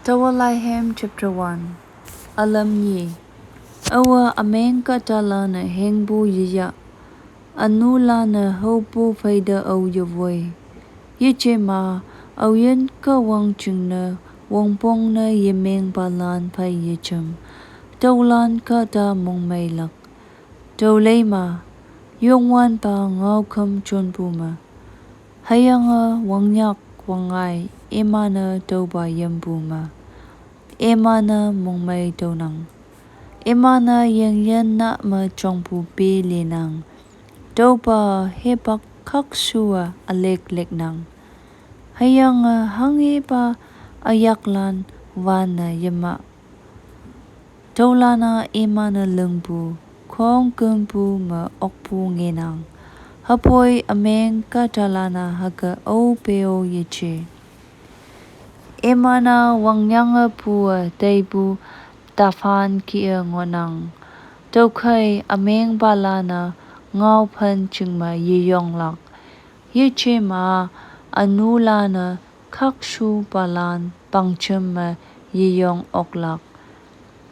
Tawalaihem chapter 1 Alam Ye Awa Ameng Katalana Hengbu Yiya Anulana Hopu Faida O Yavoy Yichema Awen Ka Wang Chungna Wangpong na Yemeng Balan Pai Yichem Tawlan Ka Da Mong Mailak Tawlema Yongwan Pa Ngau Kam Chunpuma Hayanga Wangyak Wangai Emana Toba Yambuma Emana Mongmai Donang Emana Yang Na Ma Chongpu Be Lenang Doba Hebak Kaksua Alek Leknang Hayanga Hangeba Ayaklan Wana Yama Tolana Emana Lungbu Kong Kumpu Ma Okpu Ngenang Hapoi Ameng Katalana Haga O Peo Yeche Emana Wangyanga Pua Deibu Tafan Kia Ngonang Dokai Ameng Balana Ngau Pan Chingma Yeyong Lak Yeche Ma Anulana Kakshu Balan Bangchema Yeyong Oklak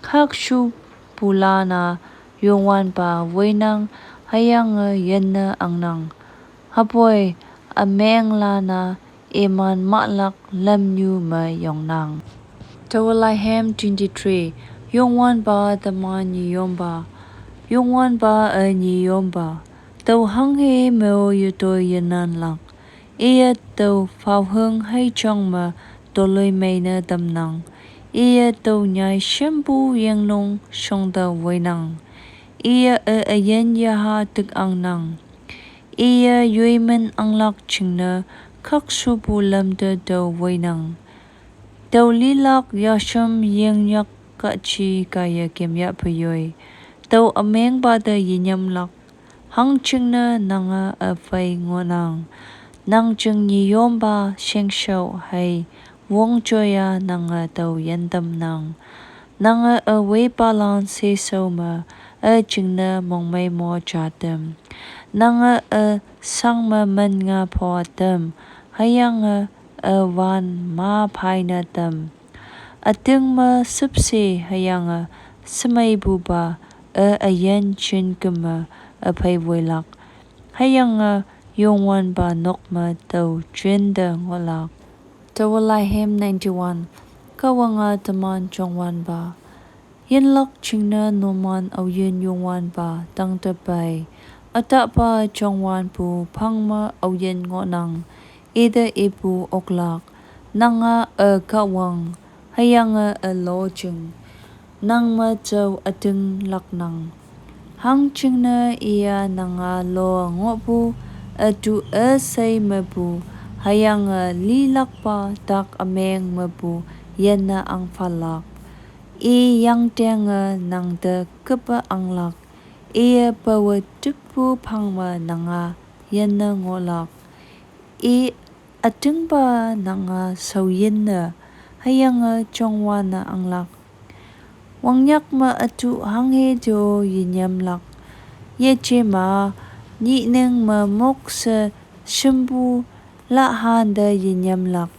Kakshu Pulana Yongwan Ba Wenang Hayanga Yenna Angnang Hapoi Ameng Lana Eman Matlak Lamnyu Ma Yongnang Tawalaihem 23 Yongwan Ba Daman Yomba Yongwan Ba A Yomba Tau Hanghe Mo Yuto Yanan Lak Ia Tau Phao Hung Hai Chong Ma Doloi Maina Damnang Ia Tau Nyai Shembu Yanglong Shongda Wenang Ia Ayen Yaha Tuk Angnang Ia Yuimen Anglak Chingna Kaksubu Lamda Do Wenang Tau Lilak Yasham Yang Yak Kachi Kaya Kemya Payoy Tau Ameng Bada Yinyam Lak Hang Chingna Nanga Afai Ngonang Nang Chung Yomba Sheng Shao Hai Wong Joya Nanga Tau Yandam Nang Nanga Away Balan Se Soma Chingna Mongmay Mo Chatem Nanga Sangma Man Nga Poatem Hayanga Wan Ma Paina Tam Atung Ma Subse Hayanga Samay Buba Ayen Chin Kuma Pay Wilak Hayanga Yongwan Ba Nokma Tau Jwenda Ngolak Tawalaihem 91 Kawanga Taman Chongwan Ba Yinlak Chingna Noman Auyen Yongwan Ba Tang Tabay Atak Ba Chongwan Pu Pangma Auyen Ngonang Ida Ibu Oklak Nanga Kawang Hayanga Lojung Nang Ma Chow Atung Laknang Hang Chingna Ia Nanga Lo Ngopu Atu Say Mabu Hayanga Lilak Ba Tak Ameng Mabu Yena Ang Falak I Yang Tenga Nang De Kupa Anglak Ia Bawa Tukpu Pangma Nanga Yena Ngolak I Atung Ba Nanga Sawyena Hayanga Chongwana Anglak Wangyak Ma Atu Hanghe Jo Yinyam Lak Yeche Ma Ni Neng Ma Moksa Shimbu La Handa Yinyam Lak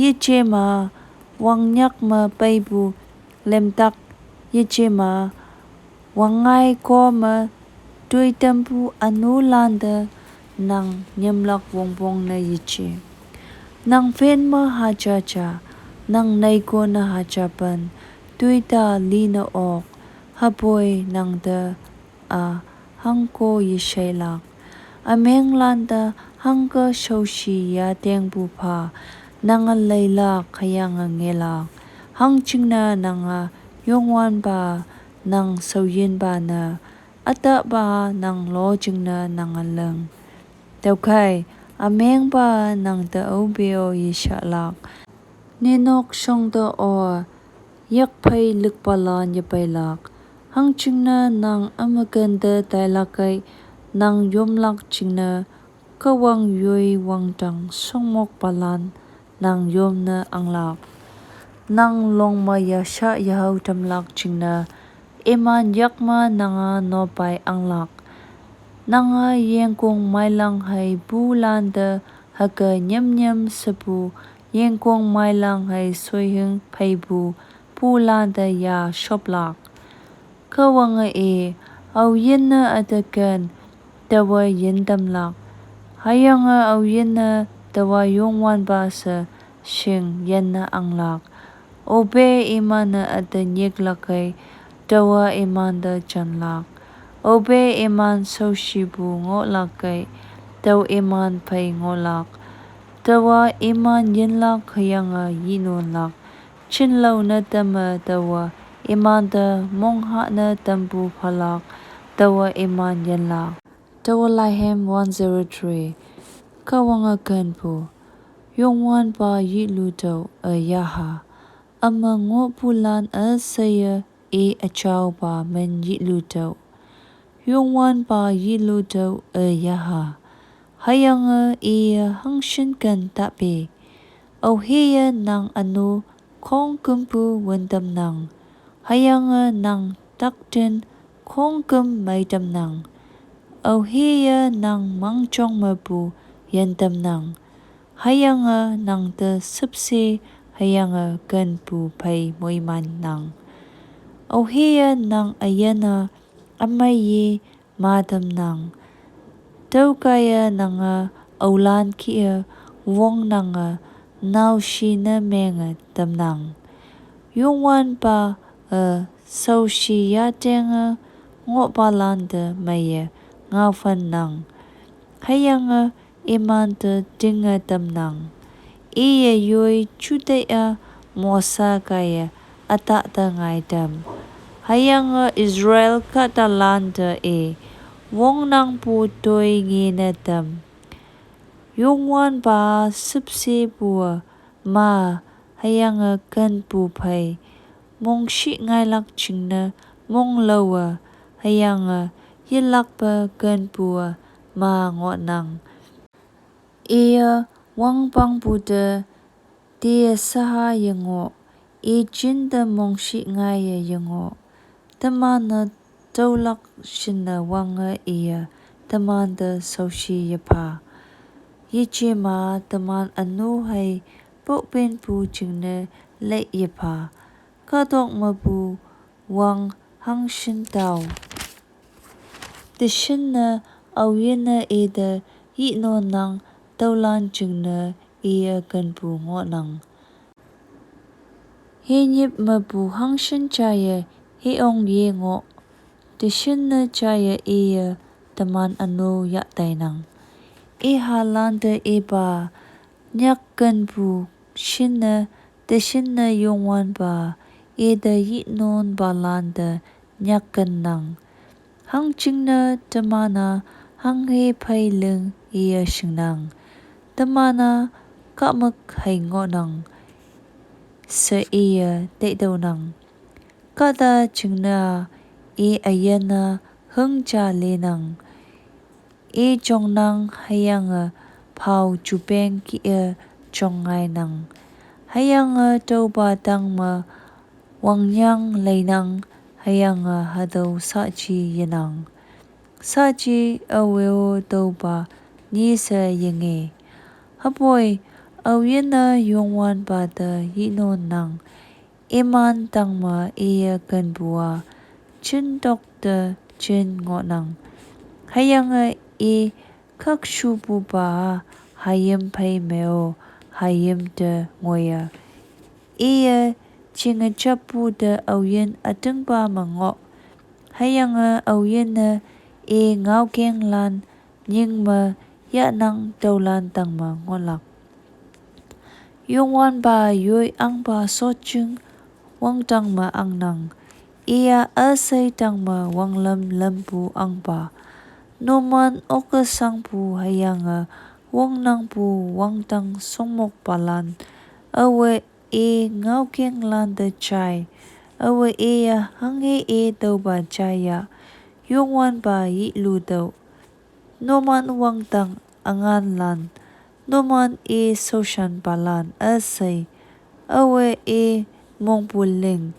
Yeche Ma Wangyak Ma Paibu Lemtak Yeche Ma Wangai Ko Ma Dui Tempu Anulanda Nang Nyamlak Wongbong Na Yeche Nang Fen Ma Hajaja Nang Naiko Na Hajapan Tuita Lina Ok Haboy Nang Da Hangko Yishaylak Ameng Landa Hangka Shoshi Ya Deng Bupa Nanga Laylak Hayanga Ngelak Hang Chingna Nanga Yongwan Ba Nang Sauyin Ba Na Atak Ba Nang Lo Jingna Nanga Leng Taukai Ameng Ba Nang Da Obeo Yishalak Ninok Shongda O Yak Pai Lukbalan Yapaylak Hang Chingna Nang Amaganda Tailakai Nang Yomlak Chingna Kawang Yui Wangtang Songmok Balan Nang Yomna Anglak Nang Longma Yasha Yahau Tamlak Chingna Eman Yakma Nanga Nopai Anglak Nanga Yengkong Mailang Hai Bulanda Haga Nyam Nyam Sabu yên quang mai lang hay xuôi hương phay bu pu lan da ya shop lak kawanga au yin na atakan dawa yin dam lak hayanga au yin na dawa yung wan ba sa shing yen na ang lak obe iman na atanyek lakay dawa iman da chan lak obe iman so shibu ngo lakay daw iman pay ngo lak dawa iman yin lak hayanga yinon lak chinlaw na dama dawa iman da mongha na dambu phalak dawa iman yin lak dawa lahem 103 kawanga kanpu yongwan ba yilu daw yaha ama ngo pulan saya achaw ba men yilu daw yongwan ba yilu daw yaha hayanga hangshin kan tape au hiya nang anu kong kumpu wendam nang hayanga nang takten kong kum maidam nang au hiya nang mangchong mabu yendam nang hayanga nang te subse hayanga kan pu pai moiman nang au hiya nang ayana amayi madam nang tau kaya nanga aulan kia wong nanga nau shi na menga tam nang yongwan pa sau shi ya tenga ngo pa landa maya ngau fan nang hayanga iman te dinga tam nang iya yoi chute mosa kaya ata ta ngai dam hayanga Israel kata landa wong nang pu toi ngi na dam yongwan ba subse bua ma hayanga kan pu pai mong shi ngai lak chingna mong lawa hayanga yilak pa kan pu ma ngo nang iya wang pang pu de dia saha yango jinda mong shi ngai yango tamana tolak shina wanga iya taman da saushi yapa yiche ma taman anu hay pokpen pu chingna le yapa kadok mabu wang hang shin tao de shinna au yena da yi no nang taulan chingna iya kan pu ngo nang he nyip mabu hang shin chaya he ong ye ngo de shinna chaya iya taman anu ya tainang halanda ba nyak kan pu shinna de shinna yongwan ba da yi non ba landa nyak kan nang hang chingna tamana hang he pai leng iya shingnang tamana kamak hay ngo nang sa iya de daw nang kada chingna ayana hung cha le nang chong nang hayanga pau chupeng ki chong ngai nang hayanga tau ba dang ma wangyang lei nang hayanga hado sa chi yanang sa chi aweo tau ba ni sa yenge hapoi au yena yongwan ba da yinon nang iman tang ma iya kan bua chin dok de chin ngo nang hayanga kak shu bu ba hayim pai meo hayim de ngoya iya chinga chapu de au yen ateng ba ma ngo hayanga au yen na ngau keng lan nying ma ya nang tau lan tang ma ngolak yongwan ba yoi ang ba so chung wang tang ma ang nang iya asay tang ma wang lam pu ang ba noman oka sang pu hayanga wang nang pu wang tang somok palan awe ngau keng lan de chai awe hange dau ba chaya yongwan ba yi lu dau noman wang tang angan lan noman soshan palan asay awe mong puling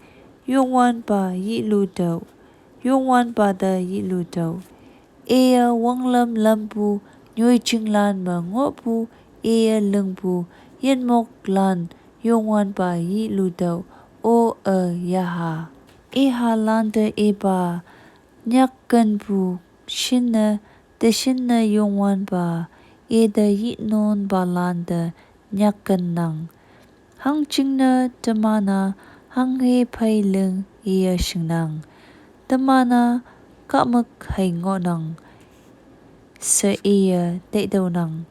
yongwan ba yi lu dau yongwan ba da yi lu dau wang lam pu nyoi ching lan ma ngo pu leng pu yên mộc lan yong wan ba yi lu đầu o ya ha e ha lan de e ba nhắc cần bu shin na de shin na yong wan ba e de yi non ba lan de nhắc cần nang hang ching na tamana hang he phai lưng e shing nang tamana ka mak hay ngo nang sa e te đầu nang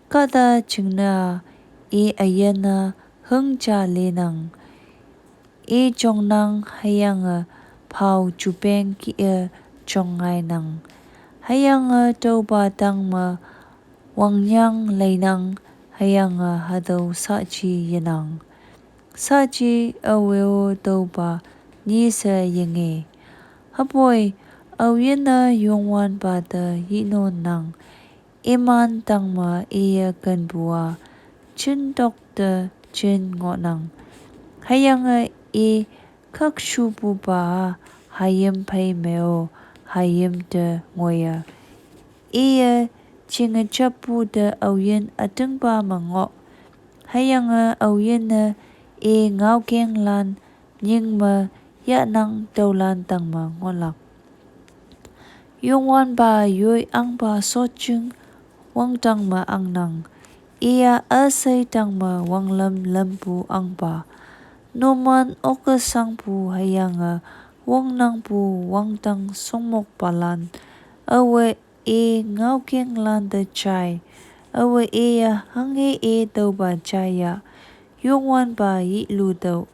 kada ching na e ayana hung cha le nang e chong nang hayang phao chu peng ki chong ngai nang hayang to ba tang ma wang nyang lei nang hayang hado sa chi yanang sa chi aweo to ba ni sa yenge hapoi awena yongwan ba da yinon nang iman tang ma e kan bua chin dok de chin ngo nang hayang e khak shu bu ba hayem pai meo hayem de ngoya e ching chap bu de awen ateng ba ma ngo hayang awen e ngao keng lan nhưng mà ya nang tàu lan tang ma ngo lak yong wan ba yoi ang ba so chung wang tang ma ang nang ia asay tang ma wang lam pu ang ba noman oka sang pu hayang wang nang pu wang tang song mok palan awe e ngao keng lan de chai awe e hang e tau ba chai ya yong wan ba yi lu dau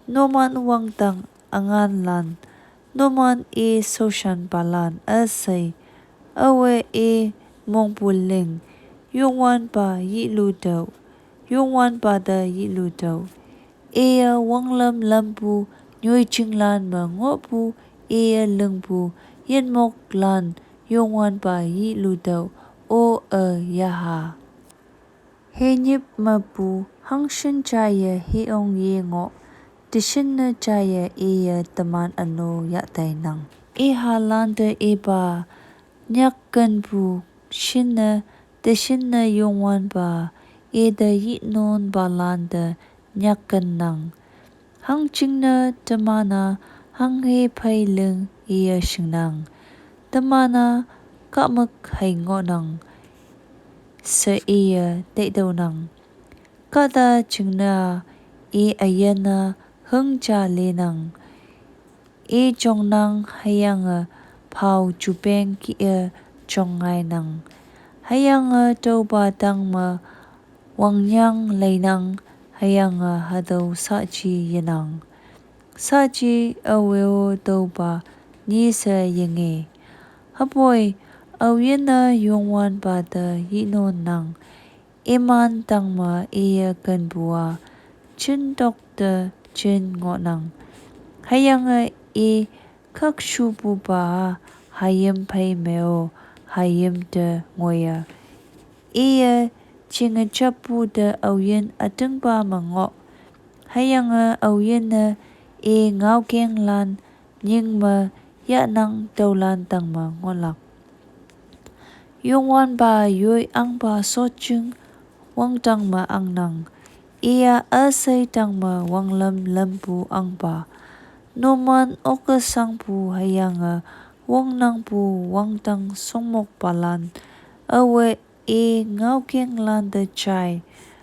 noman wang tang angan lan noman e soshan palan asay awe e mong puling yong wan ba yi lu dau yong wan ba da yi lu dau e wang lam pu nhoi ching lan ma ngo pu e lưng pu yên mok lan yong wan ba yi lu dau o ya ha he nhip ma pu hang shin cha ye he ong ye ngo tishin na cha ye e taman ano ya tai nang e ha lan de e ba nhắc cần pu shin na tishin na yong wan ba e da yi non ba lan de nhắc cần nang hang ching na tamana hang he phai lưng e shing nang tamana ka mak hay ngo nang sa e te đầu nang kada ching na e ayana hung cha le nang e chong nang hayang phao chu peng ki chong ngai nang hayang to ba tang ma wang nyang lei nang hayang hado sa chi yanang sa chi aweo to ba ni sa yenge hapoi awena yongwan ba da yinon nang iman tang ma e kan bua chin dok de chin ngo nang hayang e khak shu bu ba hayem pai meo hayem de ngoya e ching chap bu de awen ateng ba ma ngo hayang awen e ngao keng lan nhưng mà ya nang tàu lan tang ma ngo lak yong wan ba yoi ang ba so chung wang tang ma ang nang ia asay tang ma wang lam pu ang ba noman oka sang pu hayang wang nang pu wang tang song mok palan awe e ngao keng lan de chai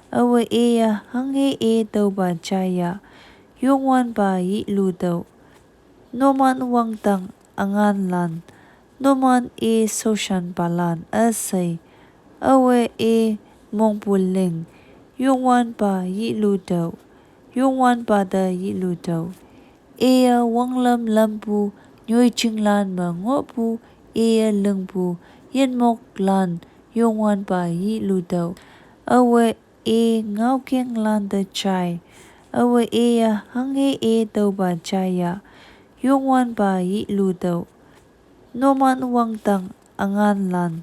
awe e hang e tau ba chai ya yong wan ba yi lu dau noman wang tang angan lan noman e soshan palan asay awe e mong puling yong wan ba yi lu dau yong wan ba da yi lu dau e wang lam pu nhoi ching lan ma ngo pu e lưng pu yên mok lan yong wan ba yi lu dau awe e ngao keng lan de chai awe e hang e tau ba chai ya yong wan ba yi lu dau noman wang tang angan lan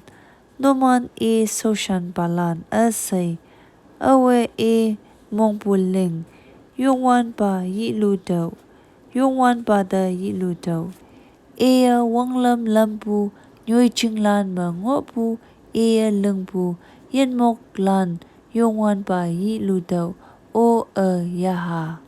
noman e soshan palan asay awe e mong puling yong wan ba yi lu dau yong wan ba da yi lu dau e wang lam pu nhoi ching lan ma ngo pu e lưng pu yên mok lan Yongwan pa yi lu dau o yaha.